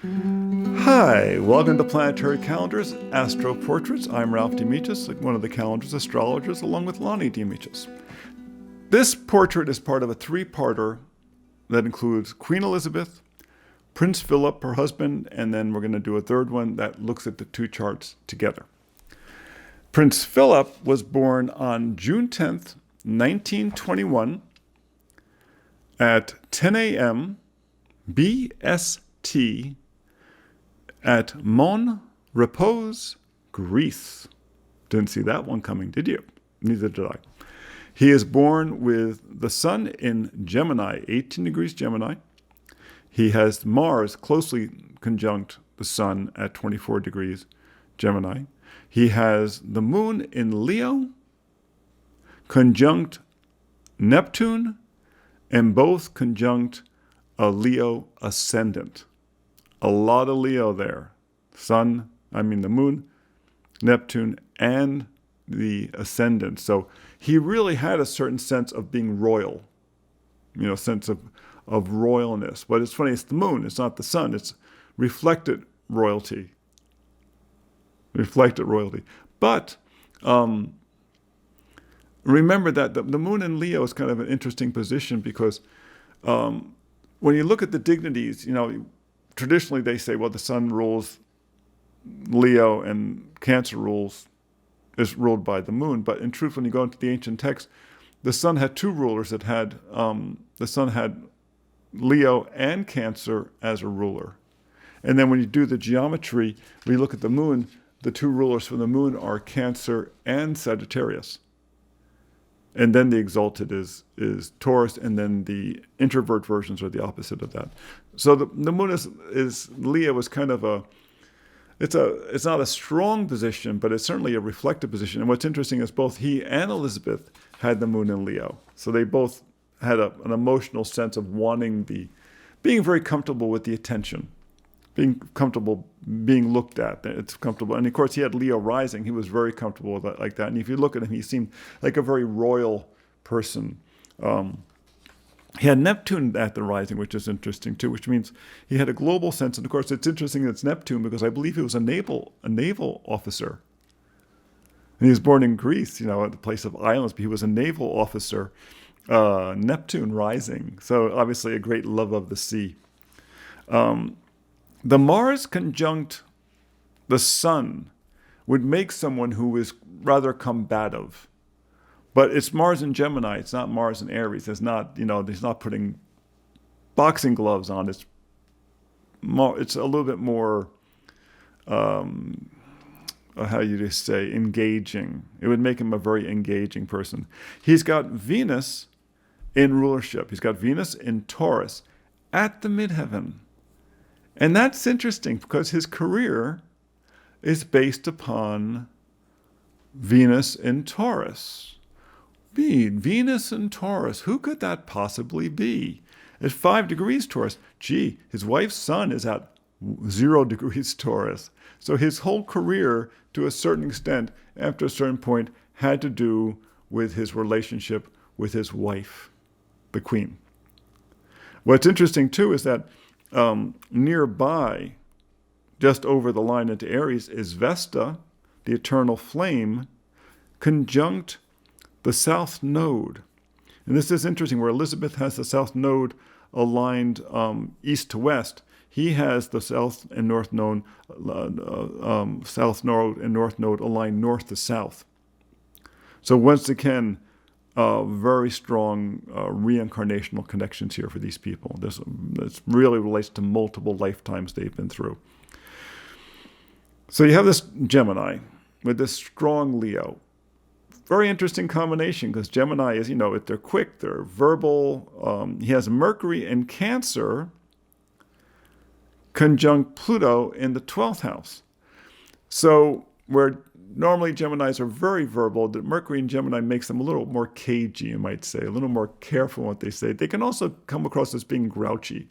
Hi, welcome to Planetary Calendars, Astro Portraits. I'm Ralph Dimitas, one of the calendar's astrologers, along with Lonnie Dimitas. This portrait is part of a three-parter that includes Queen Elizabeth, Prince Philip, her husband, and then we're going to do a third one that looks at the two charts together. Prince Philip was born on June 10th, 1921 at 10 a.m. BST at Mon Repos, Greece. Didn't see that one coming, did you? Neither did I. He is born with the sun in Gemini, 18 degrees Gemini. He has Mars closely conjunct the sun at 24 degrees Gemini. He has the moon in Leo, conjunct Neptune, and both conjunct a Leo ascendant. A lot of Leo there. The moon, Neptune, and the ascendant. So he really had a certain sense of being royal, sense of royalness. But it's funny, it's the moon, it's not the sun, it's reflected royalty. But remember that the moon in Leo is kind of an interesting position because when you look at the dignities, traditionally they say, well, the sun rules Leo and Cancer is ruled by the moon. But in truth, when you go into the ancient text, the sun had two rulers. The sun had Leo and Cancer as a ruler. And then when you do the geometry, when you look at the moon, the two rulers for the moon are Cancer and Sagittarius. And then the exalted is Taurus, and then the introvert versions are the opposite of that. So the moon is Leo is kind of it's not a strong position, but it's certainly a reflective position. And what's interesting is both he and Elizabeth had the moon in Leo. So they both had an emotional sense of being very comfortable with the attention, being comfortable being looked at. It's comfortable. And of course, he had Leo rising. He was very comfortable with that, like that. And if you look at him, he seemed like a very royal person. He had Neptune at the rising, which is interesting too, which means he had a global sense. And of course, it's interesting that it's Neptune because I believe he was a naval officer. And he was born in Greece, at the place of islands, but he was a naval officer. Neptune rising. So obviously a great love of the sea. The Mars conjunct the sun would make someone who is rather combative. But it's Mars in Gemini. It's not Mars in Aries. It's not, he's not putting boxing gloves on. It's a little bit more, engaging. It would make him a very engaging person. He's got Venus in rulership. He's got Venus in Taurus at the midheaven. And that's interesting because his career is based upon Venus in Taurus. Venus in Taurus, who could that possibly be? At 5 degrees Taurus, his wife's sun is at 0 degrees Taurus. So his whole career, to a certain extent, after a certain point, had to do with his relationship with his wife, the Queen. What's interesting, too, is that nearby, just over the line into Aries, is Vesta, the eternal flame, conjunct the south node. And this is interesting, where Elizabeth has the south node aligned east to west. He has the south and north node, south node and north node aligned north to south. So once again, very strong reincarnational connections here for these people. This really relates to multiple lifetimes they've been through. So you have this Gemini with this strong Leo. Very interesting combination because Gemini is, they're quick, they're verbal. He has Mercury in Cancer conjunct Pluto in the 12th house. So where normally Geminis are very verbal, the Mercury in Gemini makes them a little more cagey, you might say, a little more careful in what they say. They can also come across as being grouchy,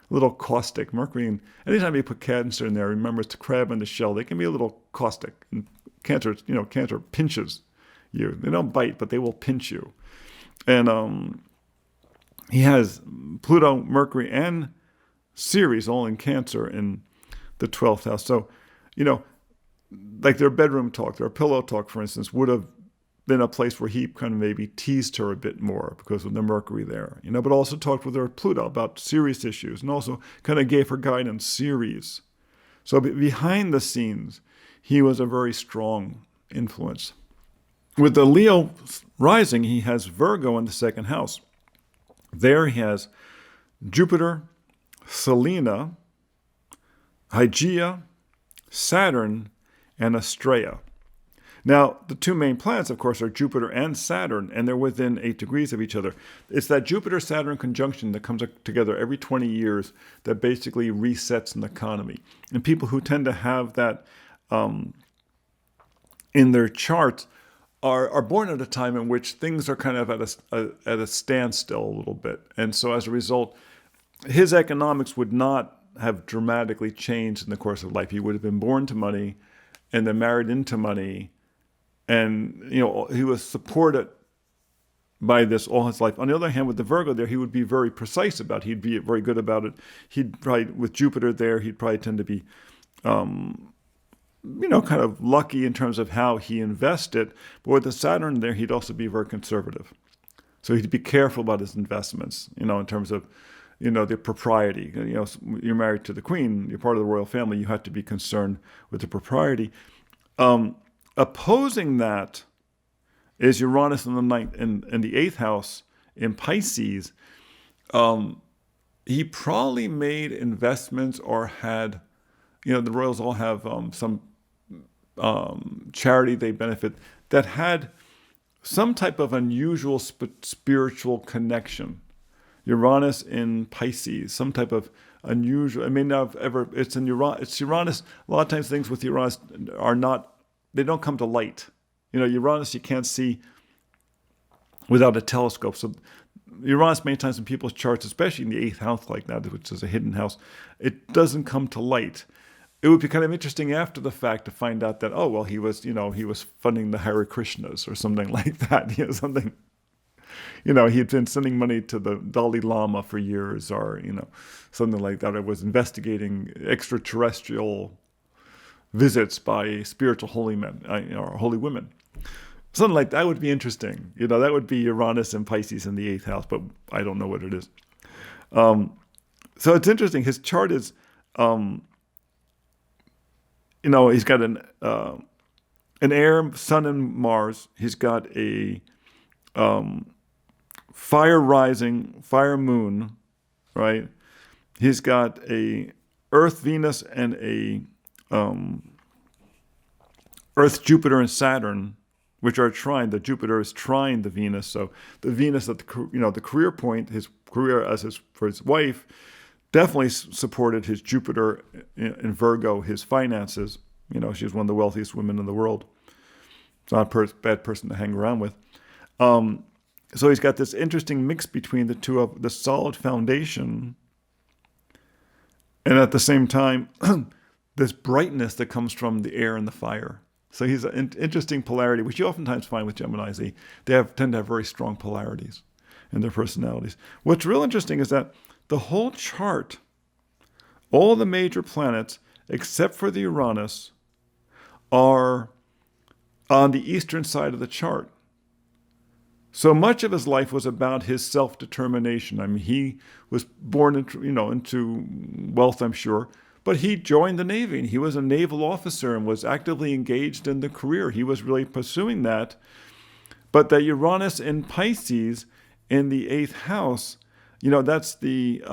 a little caustic. Mercury, anytime you put Cancer in there, remember it's the crab in the shell. They can be a little caustic. And Cancer pinches you. They don't bite, but they will pinch you. And he has Pluto, Mercury, and Ceres, all in Cancer in the 12th house. So, you know, like their bedroom talk, their pillow talk, for instance, would have been a place where he kind of maybe teased her a bit more because of the Mercury there, but also talked with her Pluto about serious issues and also kind of gave her guidance, Ceres. So behind the scenes, he was a very strong influence. With the Leo rising, he has Virgo in the second house. There he has Jupiter, Selena, Hygeia, Saturn, and Astraea. Now, the two main planets, of course, are Jupiter and Saturn, and they're within 8 degrees of each other. It's that Jupiter-Saturn conjunction that comes together every 20 years that basically resets an economy. And people who tend to have that in their charts are born at a time in which things are kind of at a standstill a little bit. And so as a result, his economics would not have dramatically changed in the course of life. He would have been born to money and then married into money. And, he was supported by this all his life. On the other hand, with the Virgo there, he would be very precise about it. He'd be very good about it. He'd probably, with Jupiter there, he'd probably tend to be, kind of lucky in terms of how he invested. But with the Saturn there, he'd also be very conservative. So he'd be careful about his investments, in terms of, the propriety. You're married to the queen, you're part of the royal family, you have to be concerned with the propriety. Opposing that is Uranus in the 8th house in Pisces. He probably made investments or had, the royals all have some charity they benefit that had some type of unusual spiritual connection. Uranus in Pisces, some type of unusual. I may not have ever. It's Uranus. A lot of times, things with Uranus are not. They don't come to light. Uranus you can't see without a telescope. So Uranus many times in people's charts, especially in the 8th house like that, which is a hidden house, it doesn't come to light. It would be kind of interesting after the fact to find out that, he was funding the Hare Krishnas or something like that. Something. He had been sending money to the Dalai Lama for years, or something like that. It was investigating extraterrestrial visits by spiritual holy men, or holy women. Something like that would be interesting. That would be Uranus and Pisces in the 8th house, but I don't know what it is. So it's interesting. His chart is, he's got an air, sun, and Mars. He's got a fire rising, fire moon, right? He's got a Earth, Venus, and a Earth, Jupiter, and Saturn, which are trine. The Jupiter is trine the Venus. So the Venus at the career point, his career for his wife, definitely supported his Jupiter in Virgo, his finances. She's one of the wealthiest women in the world. It's not a bad person to hang around with. So he's got this interesting mix between the two of the solid foundation and at the same time, this brightness that comes from the air and the fire. So he's an interesting polarity, which you oftentimes find with Geminis. They tend to have very strong polarities in their personalities. What's real interesting is that the whole chart, all the major planets, except for the Uranus, are on the eastern side of the chart. So much of his life was about his self-determination. I mean, he was born into wealth, I'm sure, but he joined the Navy, and he was a naval officer and was actively engaged in the career. He was really pursuing that. But that Uranus in Pisces in the 8th house, that's the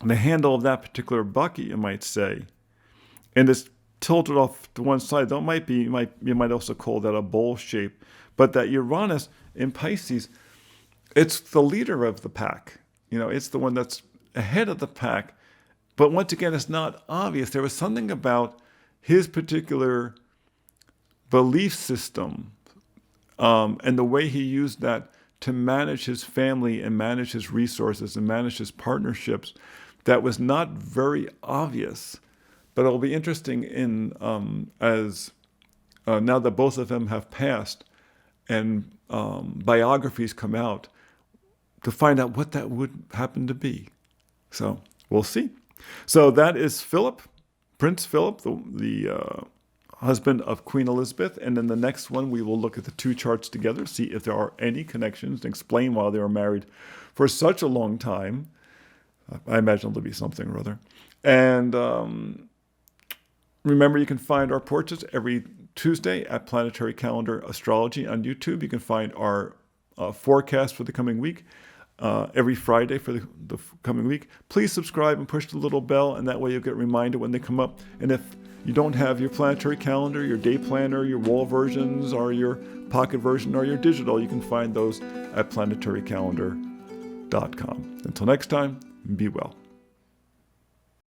handle of that particular bucket, you might say. And it's tilted off to one side. That you might also call that a bowl shape. But that Uranus in Pisces, it's the leader of the pack. It's the one that's ahead of the pack. But once again, it's not obvious. There was something about his particular belief system and the way he used that to manage his family and manage his resources and manage his partnerships that was not very obvious. But it'll be interesting as now that both of them have passed and biographies come out to find out what that would happen to be. So We'll see. So that is Philip, Prince Philip, the husband of Queen Elizabeth. And then the next one, we will look at the two charts together, see if there are any connections, and explain why they were married for such a long time. I imagine there'll be something or other. And remember, you can find our portraits every Tuesday at Planetary Calendar Astrology on YouTube. You can find our forecast for the coming week every Friday for the coming week. Please subscribe and push the little bell, and that way you'll get reminded when they come up. And if you don't have your planetary calendar, your day planner, your wall versions, or your pocket version, or your digital, you can find those at planetarycalendar.com. Until next time, be well.